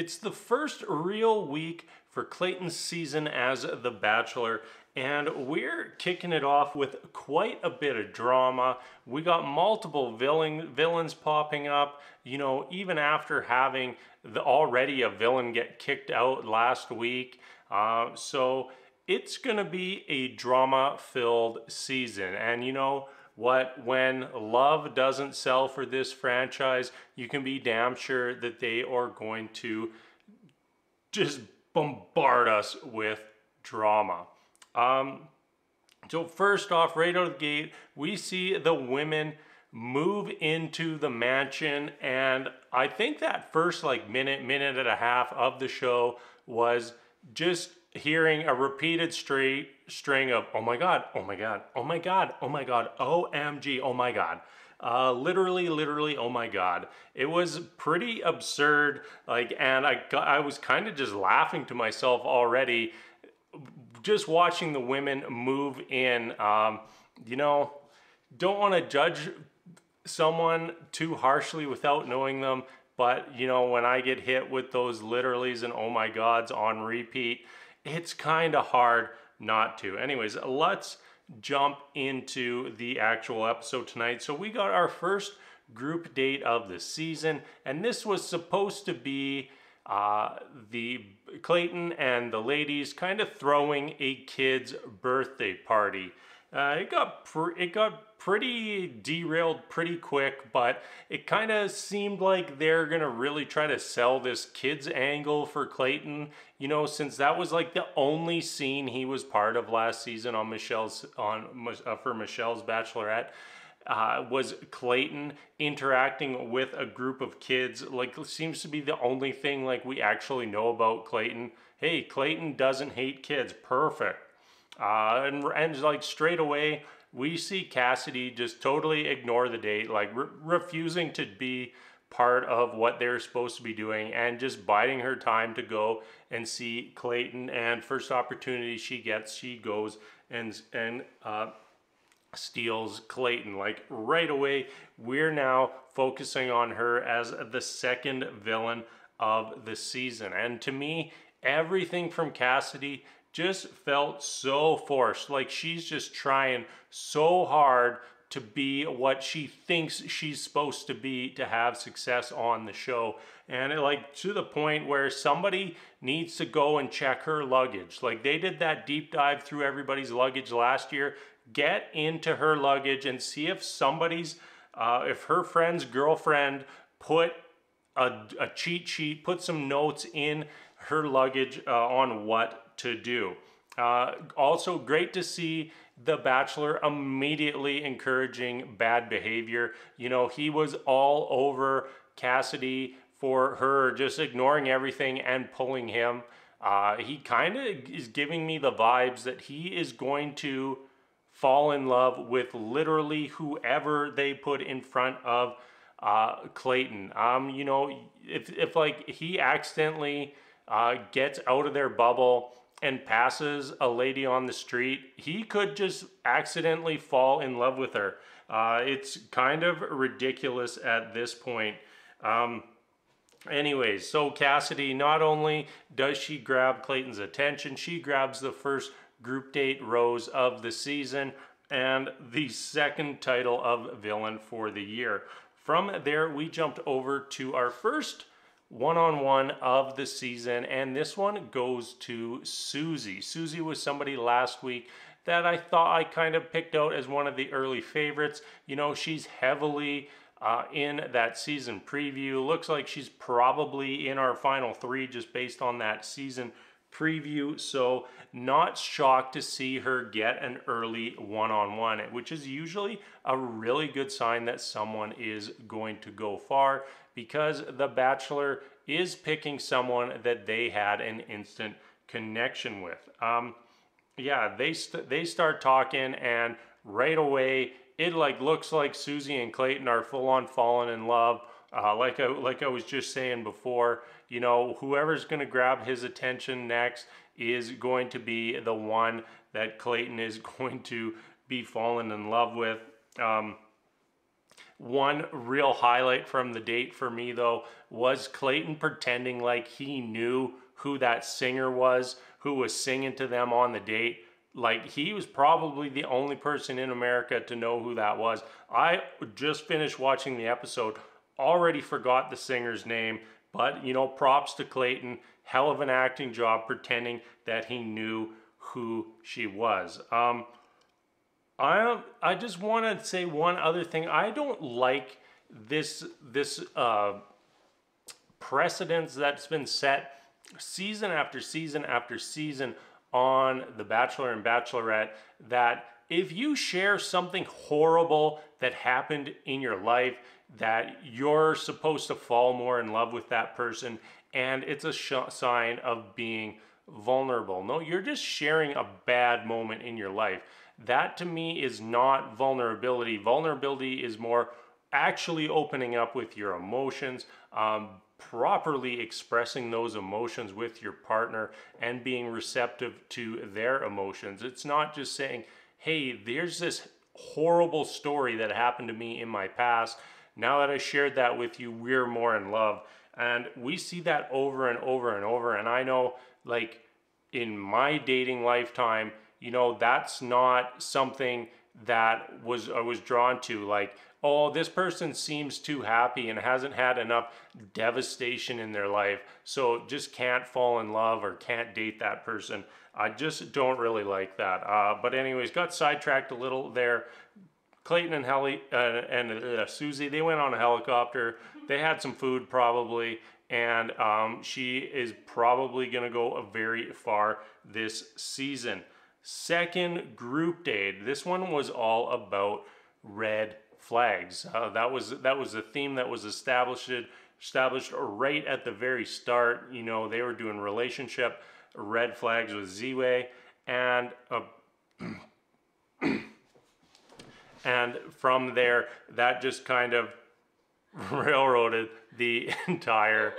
It's the first real week for Clayton's season as The Bachelor, and we're kicking it off with quite a bit of drama. We got multiple villains popping up, you know, even after having already a villain get kicked out last week. So it's going to be a drama-filled season, and you know what, when love doesn't sell for this franchise, you can be damn sure that they are going to just bombard us with drama. So first off, right out of the gate, we see the women move into the mansion, and I think that first minute and a half of the show was just hearing a repeated string of oh my god, oh my god, oh my god, oh my god, OMG, oh my god. Literally, oh my god. It was pretty absurd, and I was kind of just laughing to myself already, just watching the women move in. You know, don't want to judge someone too harshly without knowing them, but you know, when I get hit with those literallys and oh my gods on repeat, it's kind of hard not to. Anyways, let's jump into the actual episode tonight. So we got our first group date of the season, and this was supposed to be the Clayton and the ladies kind of throwing a kid's birthday party. It got pretty derailed pretty quick, but it kind of seemed like they're gonna really try to sell this kids angle for Clayton, you know, since that was like the only scene he was part of last season on for Michelle's Bachelorette. Was Clayton interacting with a group of kids. Like, seems to be the only thing like we actually know about Clayton. Hey, Clayton doesn't hate kids. Perfect. And like straight away, we see Cassidy just totally ignore the date, like refusing to be part of what they're supposed to be doing and just biding her time to go and see Clayton. And first opportunity she gets, she goes and steals Clayton. Like right away, we're now focusing on her as the second villain of the season. And to me, everything from Cassidy just felt so forced. Like she's just trying so hard to be what she thinks she's supposed to be to have success on the show. And to the point where somebody needs to go and check her luggage. Like they did that deep dive through everybody's luggage last year. Get into her luggage and see if somebody's, if her friend's girlfriend put a cheat sheet, put some notes in her luggage on what to do. Also great to see the Bachelor immediately encouraging bad behavior. You know, he was all over Cassidy for her just ignoring everything and pulling him. He kind of is giving me the vibes that he is going to fall in love with literally whoever they put in front of Clayton. You know, if like he accidentally gets out of their bubble and passes a lady on the street, he could just accidentally fall in love with her. It's kind of ridiculous at this point. Anyways, so Cassidy, not only does she grab Clayton's attention, she grabs the first group date rose of the season and the second title of villain for the year. From there, we jumped over to our first one-on-one of the season, and this one goes to Susie. Susie was somebody last week that I thought I kind of picked out as one of the early favorites. You know, she's heavily in that season preview. Looks like she's probably in our final three just based on that season preview, so not shocked to see her get an early one-on-one, which is usually a really good sign that someone is going to go far, because The Bachelor is picking someone that they had an instant connection with. Yeah, they start talking, and right away it looks like Susie and Clayton are full-on falling in love. Like I was just saying before, you know, whoever's going to grab his attention next is going to be the one that Clayton is going to be falling in love with. one real highlight from the date for me, though, was Clayton pretending like he knew who that singer was who was singing to them on the date. Like, he was probably the only person in America to know who that was. I just finished watching the episode, already forgot the singer's name, but, you know, props to Clayton. Hell of an acting job pretending that he knew who she was. I just want to say one other thing. I don't like this precedence that's been set season after season after season on The Bachelor and Bachelorette, that if you share something horrible that happened in your life, that you're supposed to fall more in love with that person, and it's a sign of being vulnerable. No, you're just sharing a bad moment in your life. That to me is not vulnerability. Vulnerability is more actually opening up with your emotions, properly expressing those emotions with your partner and being receptive to their emotions. It's not just saying, hey, there's this horrible story that happened to me in my past. Now that I shared that with you, we're more in love. And we see that over and over and over. And I know, like, in my dating lifetime, you know, that's not something that I was drawn to. Like, oh, this person seems too happy and hasn't had enough devastation in their life, so just can't fall in love or can't date that person. I just don't really like that. But anyways, got sidetracked a little there. Clayton and Susie, they went on a helicopter. They had some food probably, and she is probably going to go very far this season. Second group date. This one was all about red flags. That was a theme that was established right at the very start. You know, they were doing relationship red flags with Z-Way, and and from there, that just kind of railroaded the entire.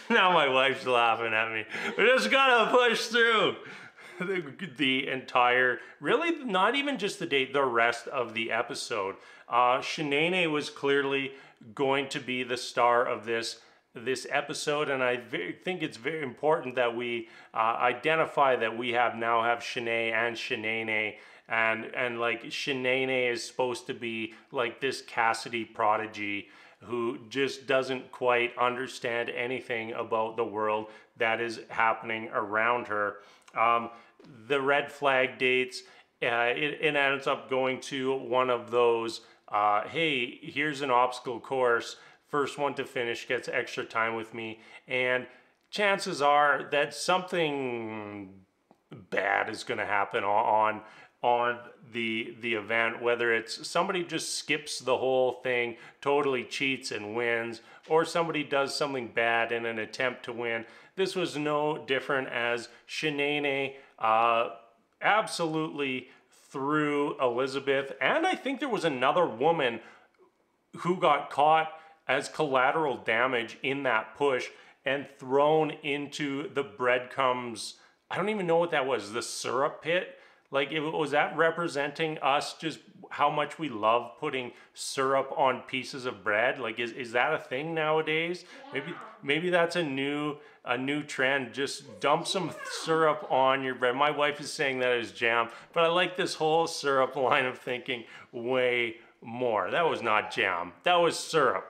Now my wife's laughing at me. We just gotta push through. The entire, really not even just the date, the rest of the episode. Shanae was clearly going to be the star of this episode, and I think it's very important that we identify that we now have Shanae and Shanae, and like Shanae is supposed to be like this Cassidy prodigy who just doesn't quite understand anything about the world that is happening around her. The red flag dates, it ends up going to one of those, hey, here's an obstacle course, first one to finish gets extra time with me, and chances are that something bad is going to happen on the event, whether it's somebody just skips the whole thing, totally cheats and wins, or somebody does something bad in an attempt to win. This was no different, as Shanae absolutely threw Elizabeth, and I think there was another woman who got caught as collateral damage in that push and thrown into the breadcrumbs. I don't even know what that was, the syrup pit. Like, was that representing us, just how much we love putting syrup on pieces of bread? Like, is that a thing nowadays? Yeah. Maybe that's a new trend. Just dump some syrup on your bread. My wife is saying that is jam, but I like this whole syrup line of thinking way more. That was not jam. That was syrup.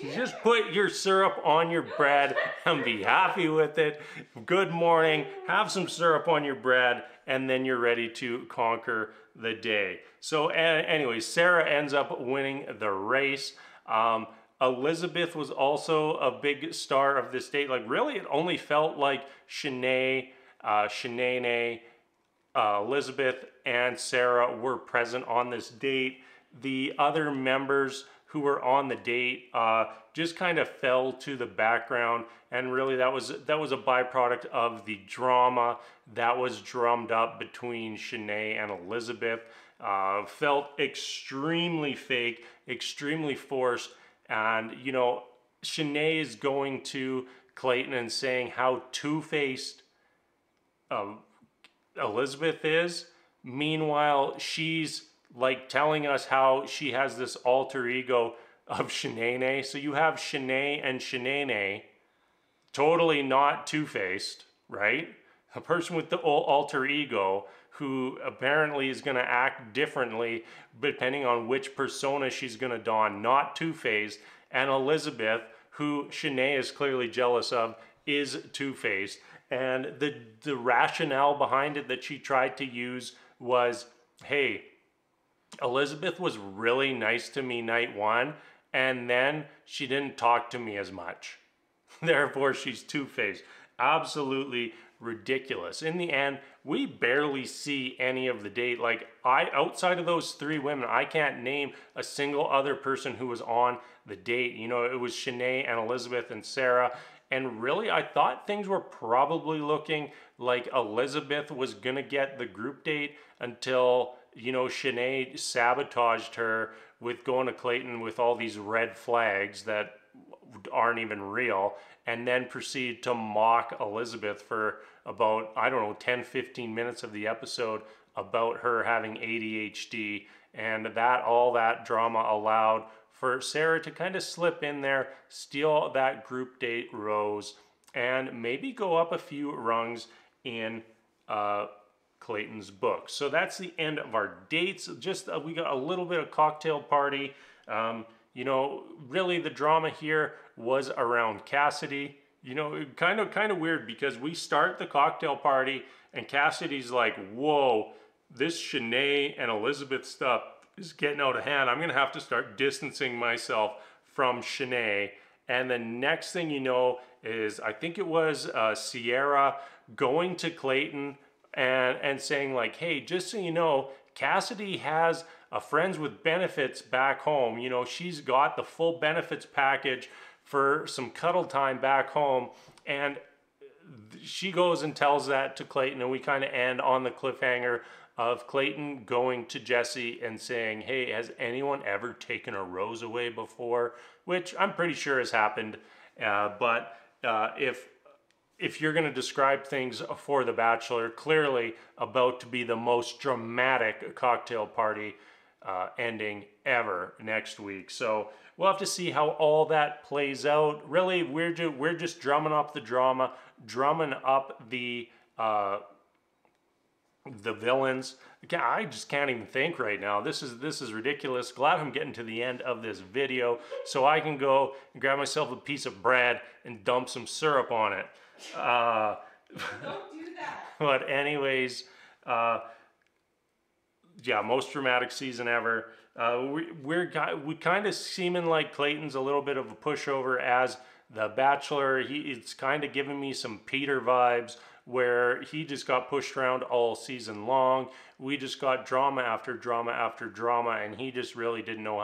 You just put your syrup on your bread and be happy with it. Good morning. Have some syrup on your bread, and then you're ready to conquer the day. So anyways, Sarah ends up winning the race. Elizabeth was also a big star of this date. Like, really, it only felt like Shanae, Elizabeth, and Sarah were present on this date. The other members who were on the date just kind of fell to the background, and really that was a byproduct of the drama that was drummed up between Shanae and Elizabeth. Felt extremely fake, extremely forced, and you know, Shanae is going to Clayton and saying how two-faced Elizabeth is. Meanwhile, she's like telling us how she has this alter ego of Shanae. So you have Shanae and Shanae, totally not two-faced, right? A person with the alter ego who apparently is going to act differently depending on which persona she's going to don, not two-faced. And Elizabeth, who Shanae is clearly jealous of, is two-faced. And the rationale behind it that she tried to use was, hey, Elizabeth was really nice to me night one, and then she didn't talk to me as much. Therefore, she's two-faced. Absolutely ridiculous. In the end, we barely see any of the date. Like, outside of those three women, I can't name a single other person who was on the date. You know, it was Shanae and Elizabeth and Sarah. And really, I thought things were probably looking like Elizabeth was going to get the group date until, you know, Shanae sabotaged her with going to Clayton with all these red flags that aren't even real, and then proceed to mock Elizabeth for about, I don't know, 10-15 minutes of the episode about her having ADHD, and that all that drama allowed for Sarah to kind of slip in there, steal that group date rose, and maybe go up a few rungs in Clayton's book. So that's the end of our dates. Just we got a little bit of cocktail party. You know, really the drama here was around Cassidy. You know, kind of weird because we start the cocktail party and Cassidy's like, whoa, this Shanae and Elizabeth stuff is getting out of hand. I'm going to have to start distancing myself from Shanae. And the next thing you know is, I think it was Sierra going to Clayton and saying like, hey, just so you know, Cassidy has a friends with benefits back home. You know, she's got the full benefits package for some cuddle time back home. And she goes and tells that to Clayton, and we kind of end on the cliffhanger of Clayton going to Jesse and saying, hey, has anyone ever taken a rose away before? Which I'm pretty sure has happened. But if you're going to describe things for The Bachelor, clearly about to be the most dramatic cocktail party ending ever next week. So we'll have to see how all that plays out. Really, we're just drumming up the drama, drumming up the villains. I just can't even think right now. This is ridiculous. Glad I'm getting to the end of this video so I can go and grab myself a piece of bread and dump some syrup on it. Don't do that. But anyways, yeah, most dramatic season ever. We kind of seeming like Clayton's a little bit of a pushover as the Bachelor. It's kind of giving me some Peter vibes, where he just got pushed around all season long. We just got drama after drama after drama, and he just really didn't know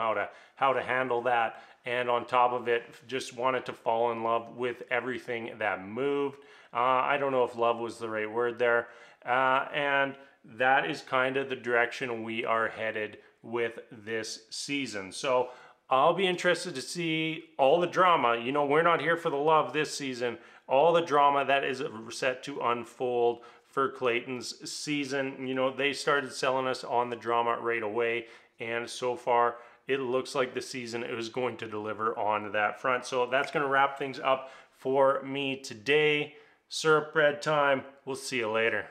how to handle that. And on top of it, just wanted to fall in love with everything that moved. I don't know if love was the right word there. And that is kind of the direction we are headed with this season. So I'll be interested to see all the drama. You know, we're not here for the love this season. All the drama that is set to unfold for Clayton's season. You know, they started selling us on the drama right away, and so far it looks like the season is going to deliver on that front. So that's going to wrap things up for me today. Syrup bread time. We'll see you later.